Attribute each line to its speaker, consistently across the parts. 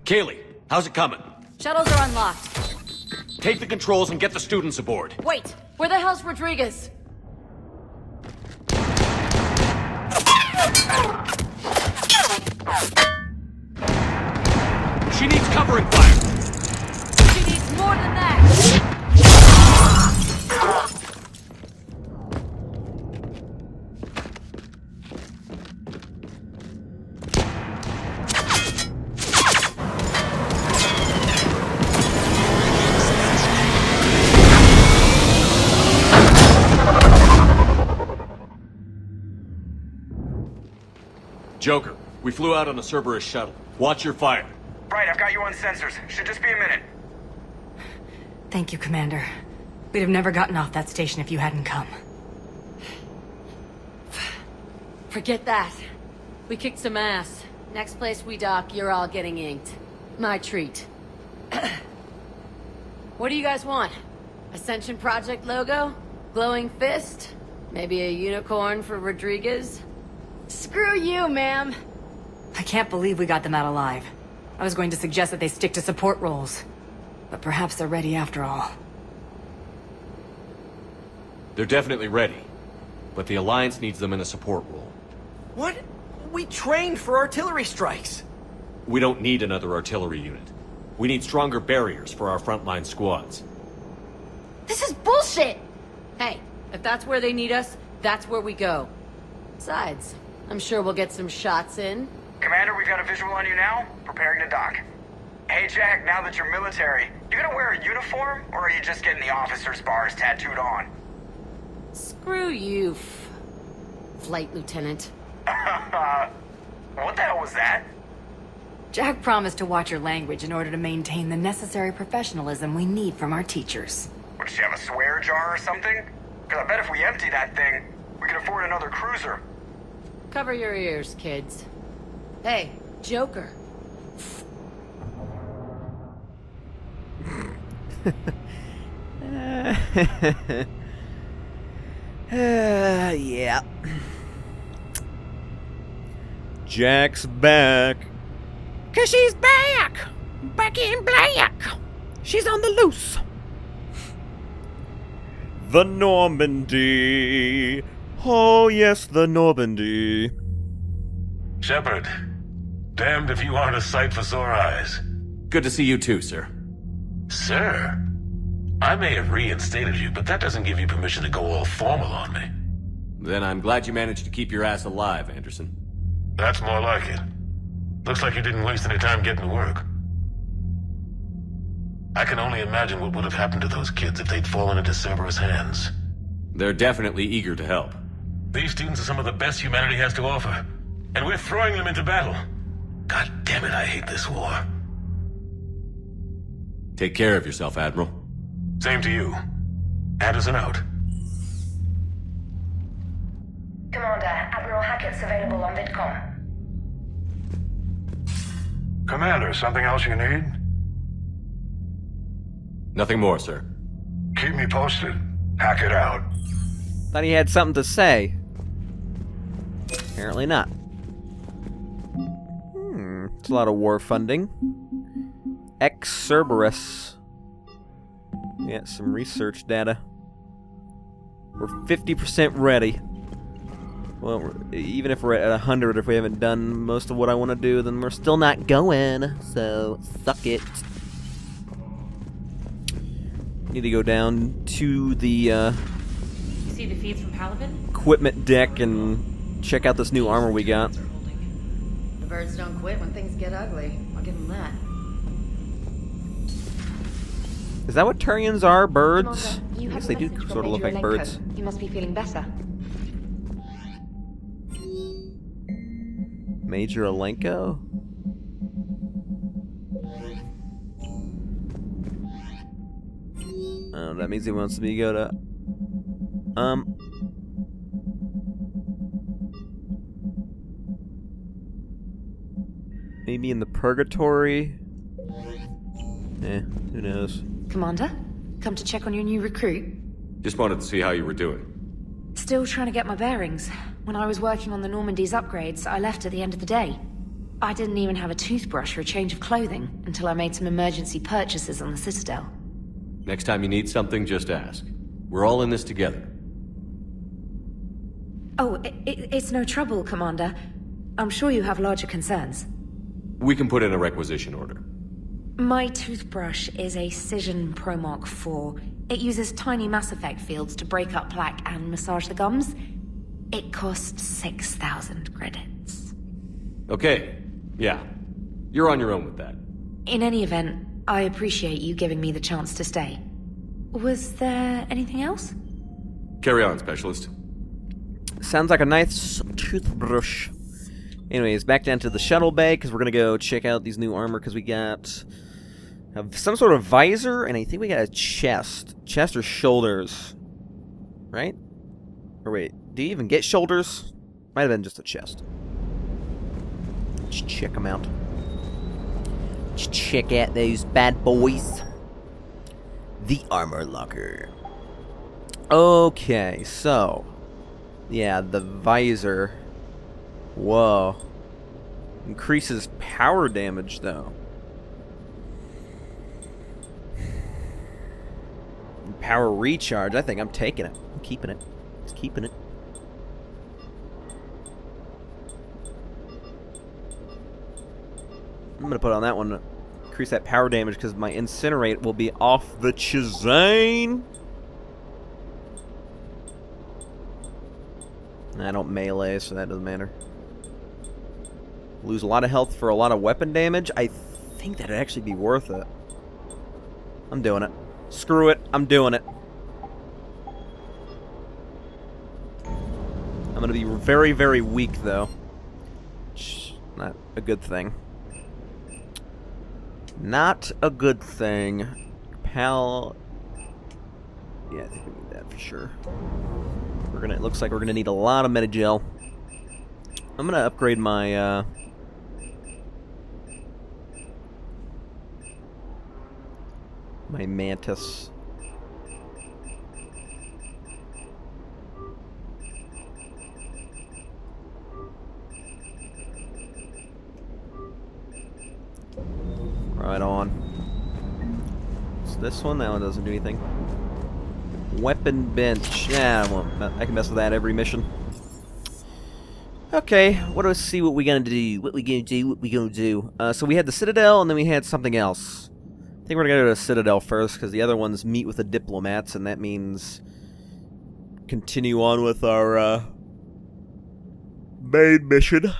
Speaker 1: Kaylee, how's it coming?
Speaker 2: Shuttles are unlocked.
Speaker 1: Take the controls and get the students aboard.
Speaker 2: Wait, where the hell's Rodriguez?
Speaker 1: She needs covering fire.
Speaker 2: She needs more than that.
Speaker 1: Joker, we flew out on a Cerberus shuttle. Watch your fire.
Speaker 3: Right, I've got you on sensors. Should just be a minute.
Speaker 4: Thank you, Commander. We'd have never gotten off that station if you hadn't come.
Speaker 2: Forget that. We kicked some ass. Next place we dock, you're all getting inked. My treat. What do you guys want? Ascension Project logo? Glowing fist? Maybe a unicorn for Rodriguez?
Speaker 4: Screw you, ma'am! I can't believe we got them out alive. I was going to suggest that they stick to support roles. But perhaps they're ready after all.
Speaker 1: They're definitely ready. But the Alliance needs them in a support role.
Speaker 5: What? We trained for artillery strikes.
Speaker 1: We don't need another artillery unit. We need stronger barriers for our frontline squads.
Speaker 2: This is bullshit! Hey, if that's where they need us, that's where we go. Besides, I'm sure we'll get some shots in.
Speaker 3: Commander, we've got a visual on you now. Preparing to dock. Hey, Jack, now that you're military, you gonna wear a uniform, or are you just getting the officer's bars tattooed on?
Speaker 2: Screw you, Flight Lieutenant.
Speaker 3: What the hell was that?
Speaker 4: Jack promised to watch your language in order to maintain the necessary professionalism we need from our teachers.
Speaker 3: What, does she have a swear jar or something? Because I bet if we empty that thing, we can afford another cruiser.
Speaker 2: Cover your ears, kids. Hey, Joker.
Speaker 6: Yeah. Jack's back. 'Cause she's back! Back in black! She's on the loose! The Normandy! Oh yes, the Normandy.
Speaker 7: Shepard, damned if you aren't a sight for sore eyes.
Speaker 1: Good to see you too, sir.
Speaker 7: Sir? I may have reinstated you, but that doesn't give you permission to go all formal on me.
Speaker 1: Then I'm glad you managed to keep your ass alive, Anderson.
Speaker 7: That's more like it. Looks like you didn't waste any time getting to work. I can only imagine what would have happened to those kids if they'd fallen into Cerberus' hands.
Speaker 1: They're definitely eager to help.
Speaker 7: These students are some of the best humanity has to offer, and we're throwing them into battle. God damn it, I hate this war.
Speaker 1: Take care of yourself, Admiral.
Speaker 7: Same to you. Anderson out.
Speaker 8: Commander, Admiral Hackett's available on VidCom.
Speaker 9: Commander, something else you need?
Speaker 1: Nothing more, sir.
Speaker 9: Keep me posted. Hackett out.
Speaker 6: Thought he had something to say. Apparently not. It's a lot of war funding. Cerberus. Yeah, some research data. We're 50% ready. Well, even if we're at 100, if we haven't done most of what I want to do, then we're still not going. So, suck it. Need to go down to the
Speaker 4: You see the feeds from Paladin?
Speaker 6: equipment deck and check out this new armor we got.
Speaker 2: The birds don't quit when things get ugly. I'll give them that.
Speaker 6: Is that what Turians are? Birds?
Speaker 8: Commander, you
Speaker 6: I
Speaker 8: have
Speaker 6: guess
Speaker 8: a
Speaker 6: they do
Speaker 8: message from
Speaker 6: sort of look
Speaker 8: Major
Speaker 6: like
Speaker 8: Alenko.
Speaker 6: birds.
Speaker 8: You must be feeling better.
Speaker 6: Major Alenko? Oh, that means he wants me to go to... Maybe in the Purgatory? Who knows?
Speaker 4: Commander, come to check on your new recruit.
Speaker 1: Just wanted to see how you were doing.
Speaker 4: Still trying to get my bearings. When I was working on the Normandy's upgrades, I left at the end of the day.
Speaker 8: I didn't even have a toothbrush or a change of clothing until I made some emergency purchases on the Citadel.
Speaker 1: Next time you need something, just ask. We're all in this together.
Speaker 8: Oh, it's no trouble, Commander. I'm sure you have larger concerns.
Speaker 1: We can put in a requisition order.
Speaker 8: My toothbrush is a Cision Pro Mark IV. It uses tiny Mass Effect fields to break up plaque and massage the gums. It costs 6,000 credits.
Speaker 1: Okay, yeah. You're on your own with that.
Speaker 8: In any event, I appreciate you giving me the chance to stay. Was there anything else?
Speaker 1: Carry on, Specialist.
Speaker 6: Sounds like a nice toothbrush. Anyways, back down to the shuttle bay, because we're going to go check out these new armor, because we got some sort of visor, and I think we got a chest. Chest or shoulders. Right? Or wait, do you even get shoulders? Might have been just a chest. Let's check them out. Let's check out those bad boys. The armor locker. Okay, so... yeah, the visor. Whoa. Increases power damage, though. And power recharge. I think I'm taking it. I'm keeping it. Just keeping it. I'm going to put on that one. Increase that power damage because my incinerate will be off the chazane. I don't melee, so that doesn't matter. Lose a lot of health for a lot of weapon damage. I think that'd actually be worth it. I'm doing it. Screw it. I'm doing it. I'm going to be very, very weak, though. Not a good thing. Not a good thing. Pal... yeah, I think we need that for sure. It looks like we're gonna need a lot of metagel. I'm gonna upgrade my my mantis. Right on. It's this one. That one doesn't do anything. Weapon bench. Yeah, well, I can mess with that every mission. Okay, let's see what we gonna do. What we gonna do? So we had the Citadel, and then we had something else. I think we're gonna go to the Citadel first, because the other ones meet with the diplomats, and that means continue on with our main mission.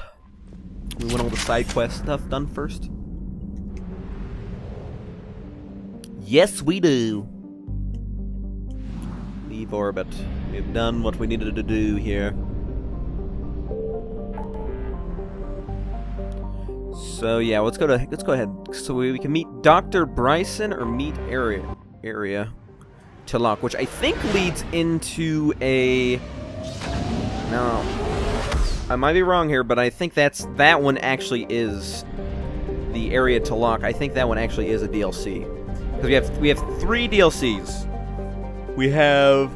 Speaker 6: We want all the side quest stuff done first. Yes, we do. Leave orbit. We've done what we needed to do here. So yeah, let's go ahead. So we can meet Dr. Bryson or meet area Tilak, which I think leads into a... no, I might be wrong here, but I think that one actually is the area Tilak. I think that one actually is a DLC. Because we have 3 DLCs. We have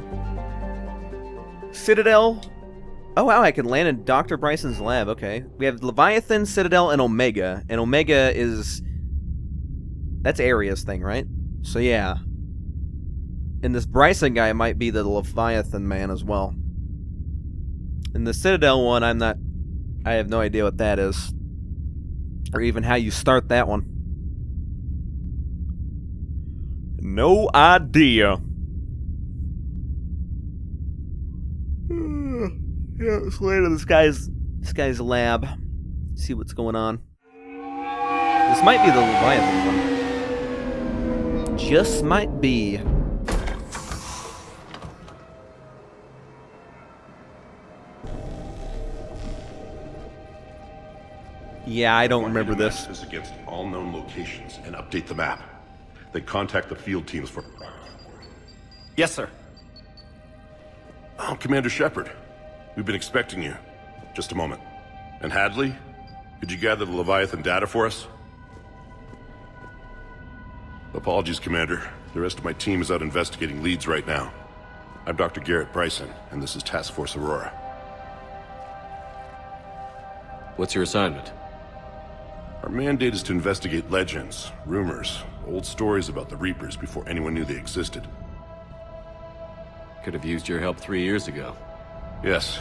Speaker 6: Citadel. Oh wow, I can land in Dr. Bryson's lab. Okay. We have Leviathan, Citadel, and Omega. And Omega is... that's Aria's thing, right? So yeah. And this Bryson guy might be the Leviathan man as well. And the Citadel one, I have no idea what that is. Or even how you start that one. No idea. Yeah, let's land in this guy's lab. See what's going on. This might be the Leviathan one. Just might be. Yeah, I don't remember this.
Speaker 10: Access against all known locations and update the map. Then contact the field teams for...
Speaker 5: Yes, sir.
Speaker 10: Oh, Commander Shepard. We've been expecting you. Just a moment. And Hadley? Could you gather the Leviathan data for us? Apologies, Commander. The rest of my team is out investigating leads right now. I'm Dr. Garrett Bryson, and this is Task Force Aurora.
Speaker 1: What's your assignment?
Speaker 10: Our mandate is to investigate legends, rumors, old stories about the Reapers before anyone knew they existed.
Speaker 1: Could have used your help 3 years ago.
Speaker 10: Yes.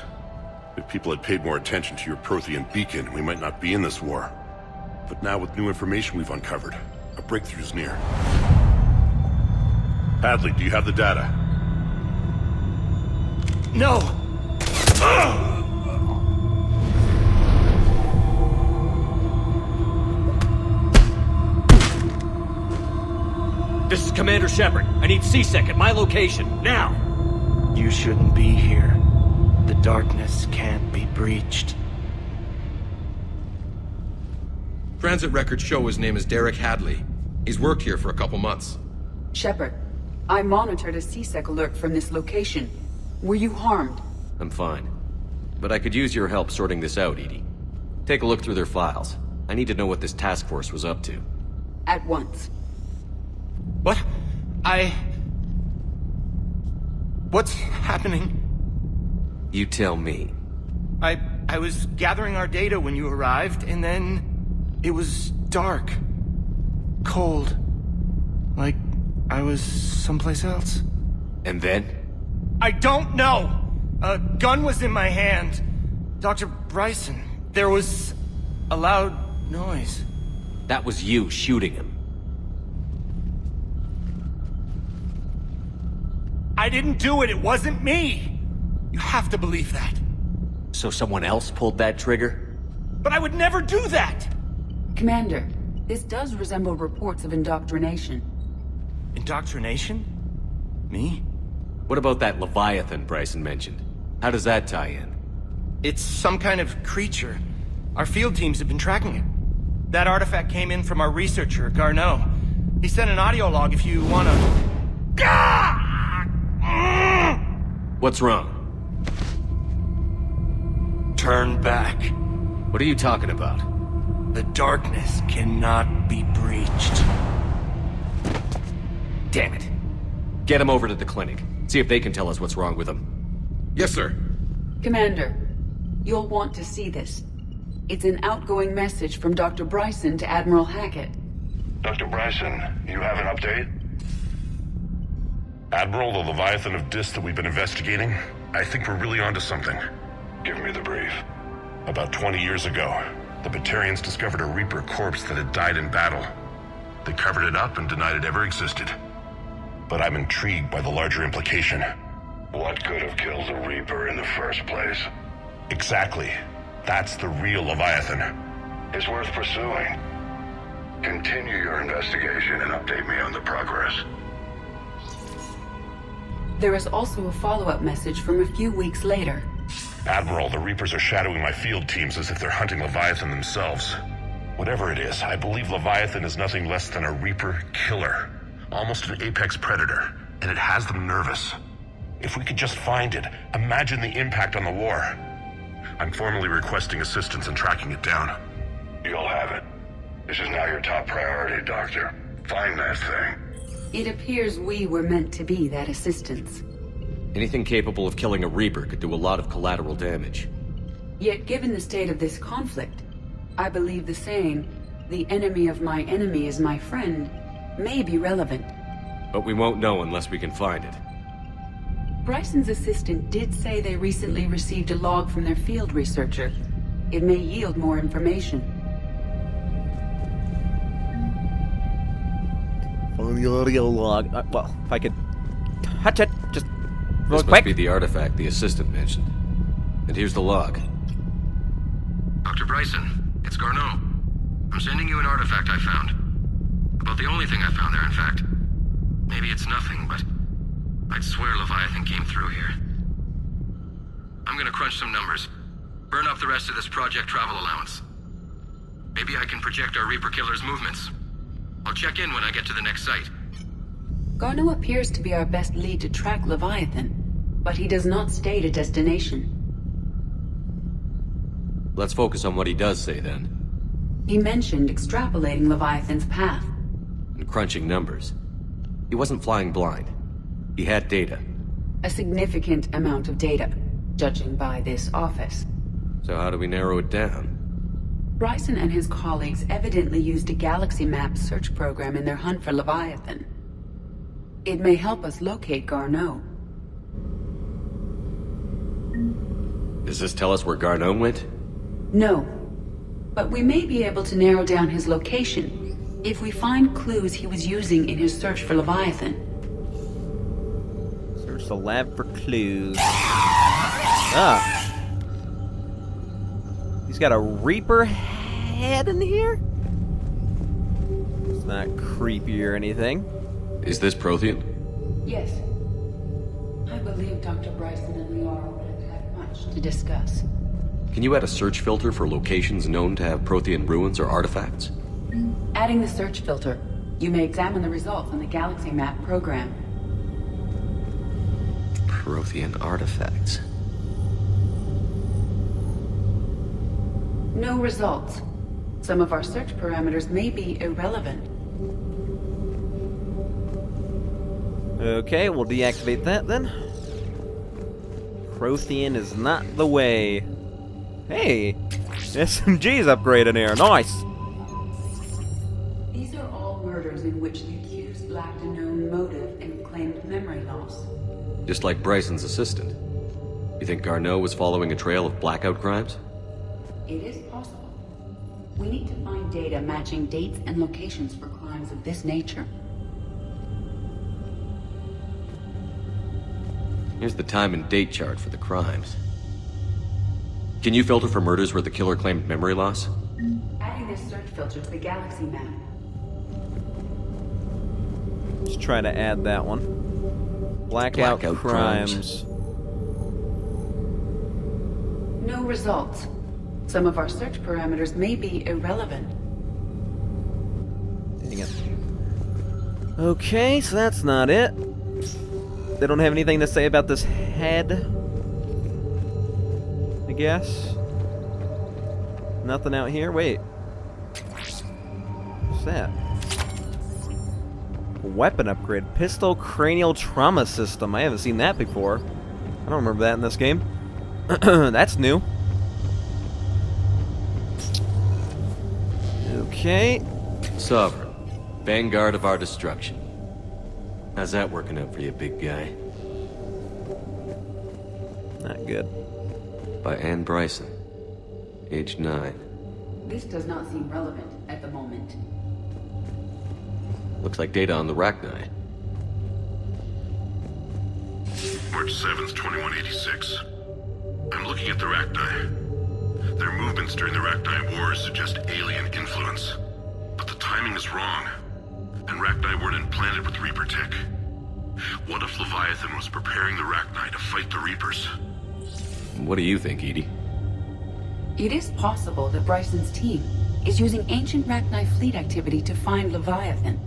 Speaker 10: If people had paid more attention to your Prothean beacon, we might not be in this war. But now with new information we've uncovered, a breakthrough's near. Hadley, do you have the data?
Speaker 5: No!
Speaker 1: This is Commander Shepard. I need C-Sec at my location, now!
Speaker 5: You shouldn't be here. The darkness can't be breached.
Speaker 11: Transit records show his name is Derek Hadley. He's worked here for a couple months.
Speaker 12: Shepard, I monitored a C-Sec alert from this location. Were you harmed?
Speaker 1: I'm fine. But I could use your help sorting this out, EDI. Take a look through their files. I need to know what this task force was up to.
Speaker 12: At once.
Speaker 5: What? What's happening?
Speaker 1: You tell me.
Speaker 5: I was gathering our data when you arrived, and then it was dark. Cold. Like I was someplace else.
Speaker 1: And then?
Speaker 5: I don't know! A gun was in my hand. Dr. Bryson, there was a loud noise.
Speaker 1: That was you shooting him.
Speaker 5: I didn't do it, it wasn't me! You have to believe that.
Speaker 1: So someone else pulled that trigger?
Speaker 5: But I would never do that!
Speaker 12: Commander, this does resemble reports of indoctrination.
Speaker 5: Indoctrination? Me?
Speaker 1: What about that Leviathan Bryson mentioned? How does that tie in?
Speaker 5: It's some kind of creature. Our field teams have been tracking it. That artifact came in from our researcher, Garneau. He sent an audio log if you wanna...
Speaker 1: What's wrong?
Speaker 5: Turn back.
Speaker 1: What are you talking about?
Speaker 5: The darkness cannot be breached.
Speaker 1: Damn it. Get him over to the clinic. See if they can tell us what's wrong with him.
Speaker 11: Yes, sir.
Speaker 12: Commander, you'll want to see this. It's an outgoing message from Dr. Bryson to Admiral Hackett.
Speaker 9: Dr. Bryson, you have an update?
Speaker 10: Admiral, the Leviathan of Dis that we've been investigating, I think we're really onto something.
Speaker 9: Give me the brief.
Speaker 10: About 20 years ago, the Batarians discovered a Reaper corpse that had died in battle. They covered it up and denied it ever existed. But I'm intrigued by the larger implication.
Speaker 9: What could have killed the Reaper in the first place?
Speaker 10: Exactly. That's the real Leviathan.
Speaker 9: It's worth pursuing. Continue your investigation and update me on the progress.
Speaker 12: There is also a follow-up message from a few weeks later.
Speaker 10: Admiral, the Reapers are shadowing my field teams as if they're hunting Leviathan themselves. Whatever it is, I believe Leviathan is nothing less than a Reaper killer. Almost an apex predator, and it has them nervous. If we could just find it, imagine the impact on the war. I'm formally requesting assistance in tracking it down.
Speaker 9: You'll have it. This is now your top priority, Doctor. Find that thing.
Speaker 12: It appears we were meant to be that assistance.
Speaker 1: Anything capable of killing a Reaper could do a lot of collateral damage.
Speaker 12: Yet given the state of this conflict, I believe the saying, "The enemy of my enemy is my friend," may be relevant.
Speaker 1: But we won't know unless we can find it.
Speaker 12: Bryson's assistant did say they recently received a log from their field researcher. It may yield more information.
Speaker 6: On the audio log. Well, if I could touch it, just real
Speaker 1: This
Speaker 6: quick.
Speaker 1: must be the artifact the assistant mentioned. And here's the log.
Speaker 13: Dr. Bryson, it's Garneau. I'm sending you an artifact I found. About the only thing I found there, in fact. Maybe it's nothing, but I'd swear Leviathan came through here. I'm gonna crunch some numbers. Burn up the rest of this project travel allowance. Maybe I can project our Reaper killer's movements. I'll check in when I get to the next site.
Speaker 12: Garneau appears to be our best lead to track Leviathan, but he does not state a destination.
Speaker 1: Let's focus on what he does say, then.
Speaker 12: He mentioned extrapolating Leviathan's path.
Speaker 1: And crunching numbers. He wasn't flying blind. He had data.
Speaker 12: A significant amount of data, judging by this office.
Speaker 1: So how do we narrow it down?
Speaker 12: Bryson and his colleagues evidently used a galaxy map search program in their hunt for Leviathan. It may help us locate Garneau.
Speaker 1: Does this tell us where Garneau went?
Speaker 12: No, but we may be able to narrow down his location if we find clues he was using in his search for Leviathan.
Speaker 6: Search the lab for clues. Ah. He's got a Reaper head in here? It's not creepy or anything.
Speaker 1: Is this Prothean?
Speaker 12: Yes. I believe Dr. Bryson and Liara would have had much to discuss.
Speaker 1: Can you add a search filter for locations known to have Prothean ruins or artifacts?
Speaker 12: Adding the search filter, you may examine the results on the galaxy map program.
Speaker 1: Prothean artifacts.
Speaker 12: No results. Some of our search parameters may be irrelevant.
Speaker 6: Okay, we'll deactivate that then. Prothean is not the way. Hey, SMG's upgraded here. Nice.
Speaker 12: These are all murders in which the accused lacked a known motive and claimed memory loss.
Speaker 1: Just like Bryson's assistant. You think Garneau was following a trail of blackout crimes?
Speaker 12: It is possible. We need to find data matching dates and locations for crimes of this nature.
Speaker 1: Here's the time and date chart for the crimes. Can you filter for murders where the killer claimed memory loss?
Speaker 12: Adding this search filter to the galaxy map.
Speaker 6: Let's try to add that one. Blackout crimes.
Speaker 12: No results. Some of our search parameters may be irrelevant.
Speaker 6: Dang it. Okay, so that's not it. They don't have anything to say about this head, I guess. Nothing out here? Wait. What's that? Weapon upgrade. Pistol cranial trauma system. I haven't seen that before. I don't remember that in this game. That's new. Okay.
Speaker 1: Sovereign. Vanguard of our destruction. How's that working out for you, big guy?
Speaker 6: Not good.
Speaker 1: By Anne Bryson. Age 9.
Speaker 12: This does not seem relevant at the moment.
Speaker 1: Looks like data on the Rachni.
Speaker 10: March 7th, 2186. I'm looking at the Rachni. Their movements during the Rachni Wars suggest alien influence. But the timing is wrong. And Rachni weren't implanted with Reaper tech. What if Leviathan was preparing the Rachni to fight the Reapers?
Speaker 1: What do you think, Edie?
Speaker 12: It is possible that Bryson's team is using ancient Rachni fleet activity to find Leviathan.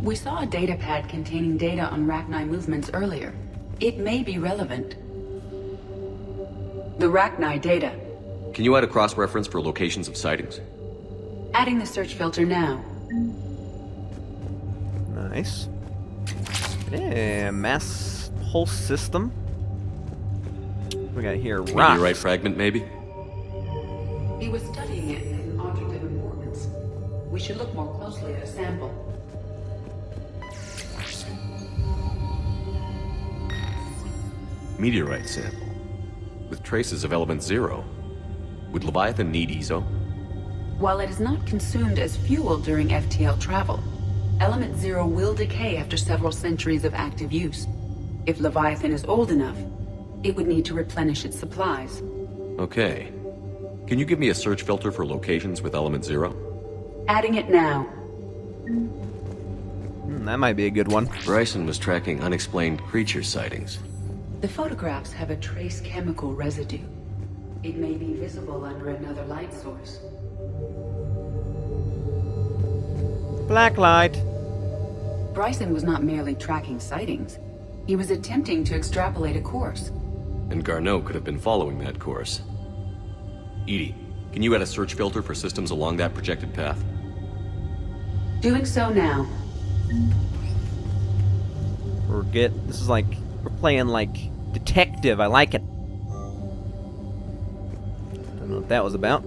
Speaker 12: We saw a data pad containing data on Rachni movements earlier. It may be relevant. The Rachni data.
Speaker 1: Can you add a cross-reference for locations of sightings?
Speaker 12: Adding the search filter now.
Speaker 6: Nice. Yeah, mass pulse system. We got here rocks.
Speaker 1: Meteorite fragment, maybe?
Speaker 12: He was studying it as an object of importance. We should look more closely at a sample.
Speaker 1: Meteorite sample. With traces of element 0. Would Leviathan need EXO?
Speaker 12: While it is not consumed as fuel during FTL travel, Element 0 will decay after several centuries of active use. If Leviathan is old enough, it would need to replenish its supplies.
Speaker 1: Okay. Can you give me a search filter for locations with element 0?
Speaker 12: Adding it now.
Speaker 6: That might be a good one.
Speaker 1: Bryson was tracking unexplained creature sightings.
Speaker 12: The photographs have a trace chemical residue. It may be visible under another light source.
Speaker 6: Black light.
Speaker 12: Bryson was not merely tracking sightings. He was attempting to extrapolate a course.
Speaker 1: And Garneau could have been following that course. Edie, can you add a search filter for systems along that projected path?
Speaker 12: Doing so now.
Speaker 6: This is like, we're playing like detective. I like it. Don't know what that was about.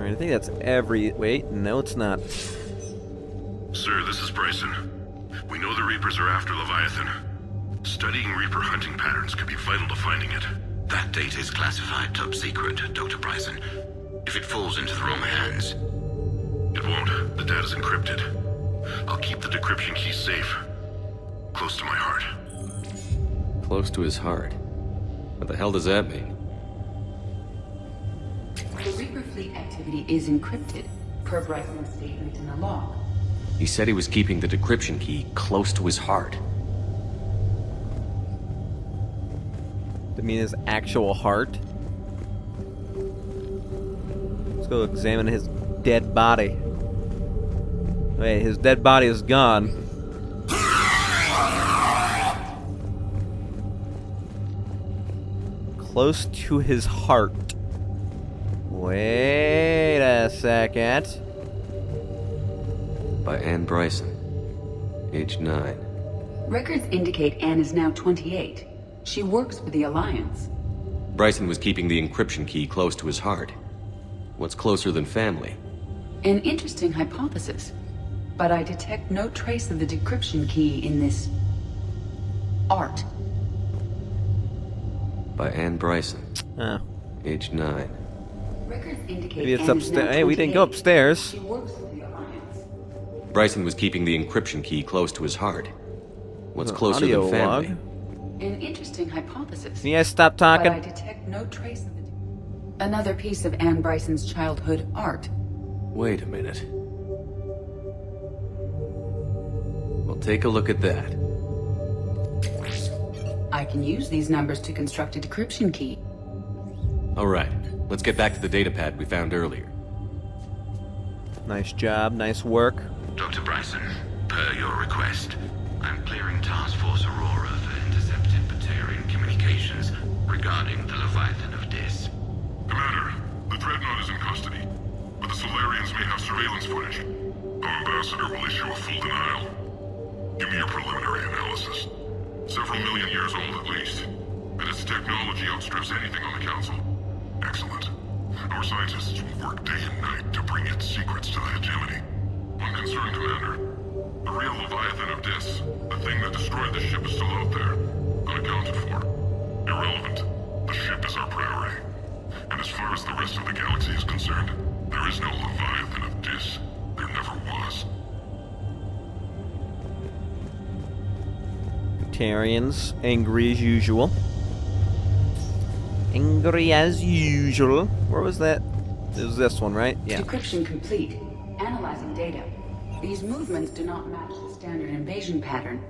Speaker 6: Alright, I think that's every... Wait, no it's not.
Speaker 10: Sir, this is Bryson. We know the Reapers are after Leviathan. Studying Reaper hunting patterns could be vital to finding it.
Speaker 14: That data is classified top secret, Dr. Bryson. If it falls into the wrong hands...
Speaker 10: It won't. The data's encrypted. I'll keep the decryption key safe. Close to my heart.
Speaker 1: Close to his heart. What the hell does that mean?
Speaker 12: The Reaper fleet activity is encrypted, per Bryson's statement in the log.
Speaker 1: He said he was keeping the decryption key close to his heart.
Speaker 6: I mean his actual heart. Let's go examine his dead body. Wait, his dead body is gone. Close to his heart. Wait a second.
Speaker 1: By Anne Bryson. Age 9.
Speaker 12: Records indicate Anne is now 28. She works for the Alliance.
Speaker 1: Bryson was keeping the encryption key close to his heart. What's closer than family?
Speaker 12: An interesting hypothesis. But I detect no trace of the decryption key in this... art.
Speaker 1: By Anne Bryson.
Speaker 6: Oh.
Speaker 1: Age 9.
Speaker 12: Records indicate
Speaker 6: Maybe it's
Speaker 12: Anne is now
Speaker 6: upstairs. Hey, we didn't go
Speaker 12: 28.
Speaker 6: upstairs.
Speaker 12: She works for the Alliance.
Speaker 1: Bryson was keeping the encryption key close to his heart. What's
Speaker 6: An
Speaker 1: closer
Speaker 6: audio
Speaker 1: than family?
Speaker 6: log.
Speaker 12: An interesting hypothesis.
Speaker 6: Can you guys stop
Speaker 12: But I
Speaker 6: talking?
Speaker 12: detect no trace of the... Another piece of Anne Bryson's childhood art.
Speaker 1: Wait a minute. Well, take a look at that.
Speaker 12: I can use these numbers to construct a decryption key.
Speaker 1: All right, let's get back to the datapad we found earlier.
Speaker 6: Nice job, nice work.
Speaker 14: Dr. Bryson, per your request, I'm clearing Task Force Aurora for intercepted Batarian communications regarding the Leviathan of Dis.
Speaker 10: Commander, the Dreadnought is in custody, but the Solarians may have surveillance footage. Our ambassador will issue a full denial. Give me your preliminary analysis. Several million years old at least, and its technology outstrips anything on the Council. Excellent. Our scientists will work day and night to bring its secrets to the hegemony. One concern, Commander. The real Leviathan of Dis, the thing that destroyed the ship, is still out there, unaccounted for. Irrelevant. The ship is our priority. And as far as the rest of the galaxy is concerned, there is no Leviathan of Dis. There never was.
Speaker 6: Batarians, angry as usual. Angry as usual. Where was that? It was this one, right? Yeah.
Speaker 12: Decryption complete. Analyzing data. These movements do not match the standard invasion pattern.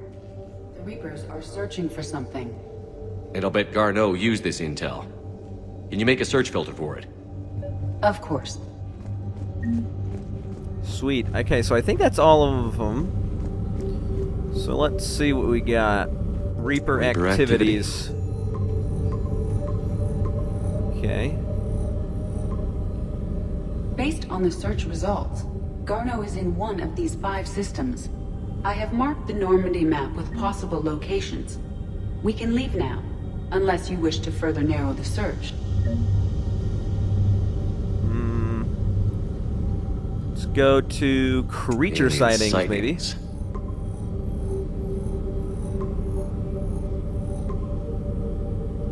Speaker 12: The Reapers are searching for something.
Speaker 1: And I'll bet Garneau used this intel. Can you make a search filter for it?
Speaker 12: Of course.
Speaker 6: Sweet. Okay, so I think that's all of them. So let's see what we got. Reaper activities. Okay.
Speaker 12: Based on the search results, Garneau is in one of these 5 systems. I have marked the Normandy map with possible locations. We can leave now, unless you wish to further narrow the search.
Speaker 6: Let's go to creature
Speaker 1: Alien
Speaker 6: sightings, maybe.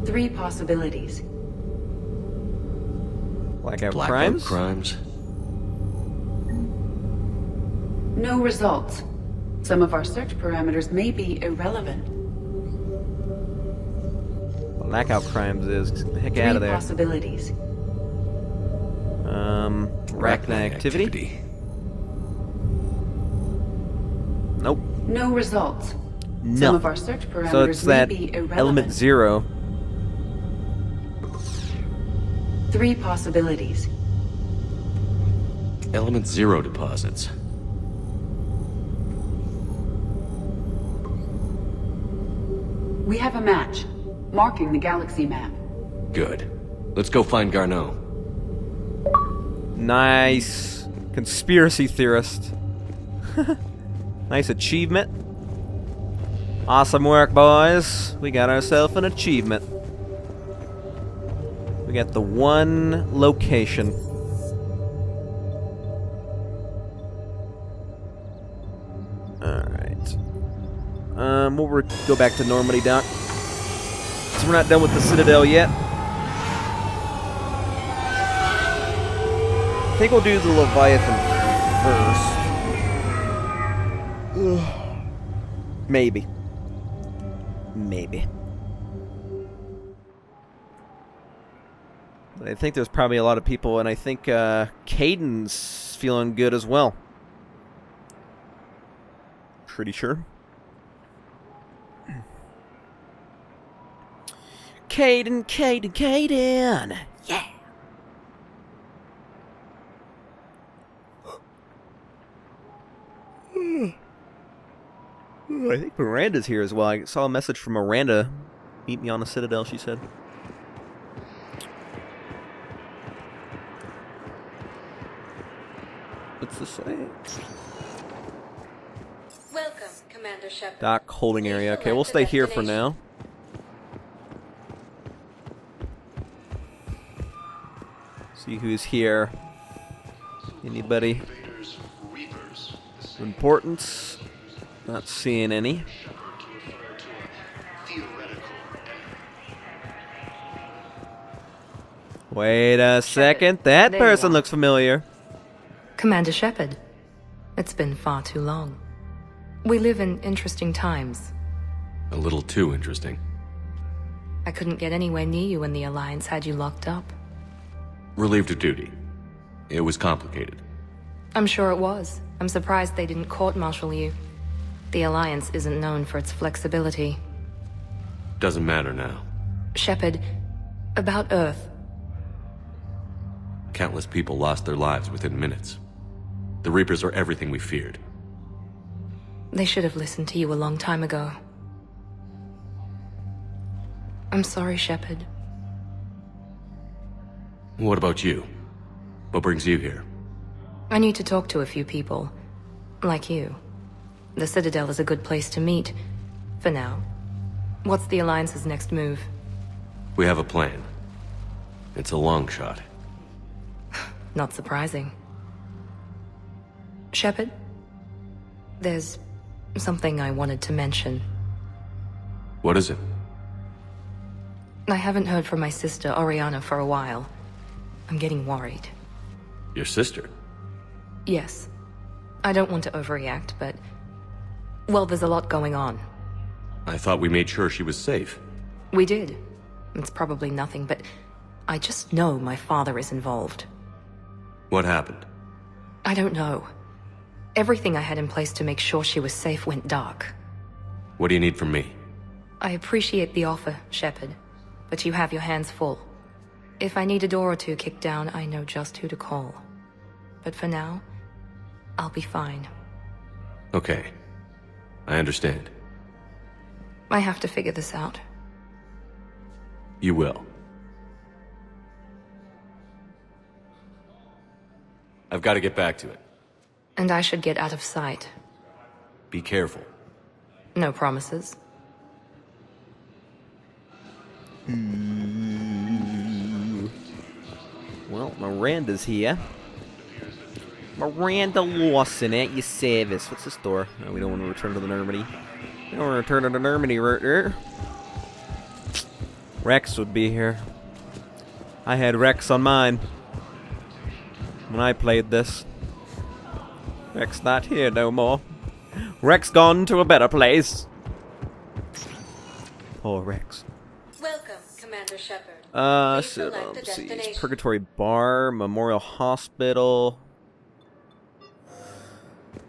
Speaker 12: Three possibilities.
Speaker 6: Blackout crimes?
Speaker 1: crimes.
Speaker 12: No results. Some of our search parameters may be irrelevant.
Speaker 6: Blackout crimes is heck out of there.
Speaker 12: Three possibilities.
Speaker 6: Arachnid activity? Nope.
Speaker 12: No results.
Speaker 6: No.
Speaker 12: Some of our search parameters
Speaker 6: So it's
Speaker 12: may
Speaker 6: that
Speaker 12: be irrelevant.
Speaker 6: element 0.
Speaker 12: Three possibilities.
Speaker 1: Element 0 deposits.
Speaker 12: We have a match, marking the galaxy map.
Speaker 1: Good. Let's go find Garneau.
Speaker 6: Nice. Conspiracy theorist. Nice achievement. Awesome work, boys. We got ourselves an achievement. We got the one location. We'll go back to Normandy, Doc. So we're not done with the Citadel yet. I think we'll do the Leviathan first. Maybe. Maybe. I think there's probably a lot of people, and I think Caden's feeling good as well. Pretty sure. Caden, Caden, Caden! Yeah! I think Miranda's here as well. I saw a message from Miranda. Meet me on the Citadel, she said. What's this say?
Speaker 2: Welcome, Commander Shepard.
Speaker 6: Dock holding area. Okay, we'll stay here for now. See who's here. Anybody of importance? Not seeing any. Wait a second. That person looks familiar.
Speaker 4: Commander Shepard. It's been far too long. We live in interesting times.
Speaker 1: A little too interesting.
Speaker 4: I couldn't get anywhere near you when the Alliance had you locked up.
Speaker 1: Relieved of duty. It was complicated.
Speaker 4: I'm sure it was. I'm surprised they didn't court-martial you. The Alliance isn't known for its flexibility.
Speaker 1: Doesn't matter now.
Speaker 4: Shepard, about Earth.
Speaker 1: Countless people lost their lives within minutes. The Reapers are everything we feared.
Speaker 4: They should have listened to you a long time ago. I'm sorry, Shepard.
Speaker 1: What about you? What brings you here?
Speaker 4: I need to talk to a few people. Like you. The Citadel is a good place to meet. For now. What's the Alliance's next move?
Speaker 1: We have a plan. It's a long shot.
Speaker 4: Not surprising. Shepard? There's something I wanted to mention.
Speaker 1: What is it?
Speaker 4: I haven't heard from my sister, Oriana, for a while. I'm getting worried.
Speaker 1: Your sister?
Speaker 4: Yes. I don't want to overreact, but... well, there's a lot going on.
Speaker 1: I thought we made sure she was safe.
Speaker 4: We did. It's probably nothing, but... I just know my father is involved.
Speaker 1: What happened?
Speaker 4: I don't know. Everything I had in place to make sure she was safe went dark.
Speaker 1: What do you need from me?
Speaker 4: I appreciate the offer, Shepard, but you have your hands full. If I need a door or two kicked down, I know just who to call. But for now, I'll be fine.
Speaker 1: Okay. I understand.
Speaker 4: I have to figure this out.
Speaker 1: You will. I've got to get back to it.
Speaker 4: And I should get out of sight.
Speaker 1: Be careful.
Speaker 4: No promises.
Speaker 6: Well, Miranda's here. Miranda Lawson at your service. What's this door? No, we don't want to return to the Normandy. We don't want to return to the Normandy right there. Rex would be here. I had Rex on mine when I played this. Rex not here no more. Rex gone to a better place. Poor Rex.
Speaker 2: Welcome, Commander Shepard.
Speaker 6: So, let's see. It's Purgatory Bar, Memorial Hospital.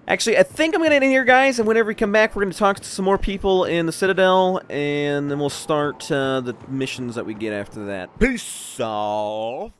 Speaker 6: Actually, I think I'm going to end here, guys, and whenever we come back, we're going to talk to some more people in the Citadel, and then we'll start the missions that we get after that. Peace off!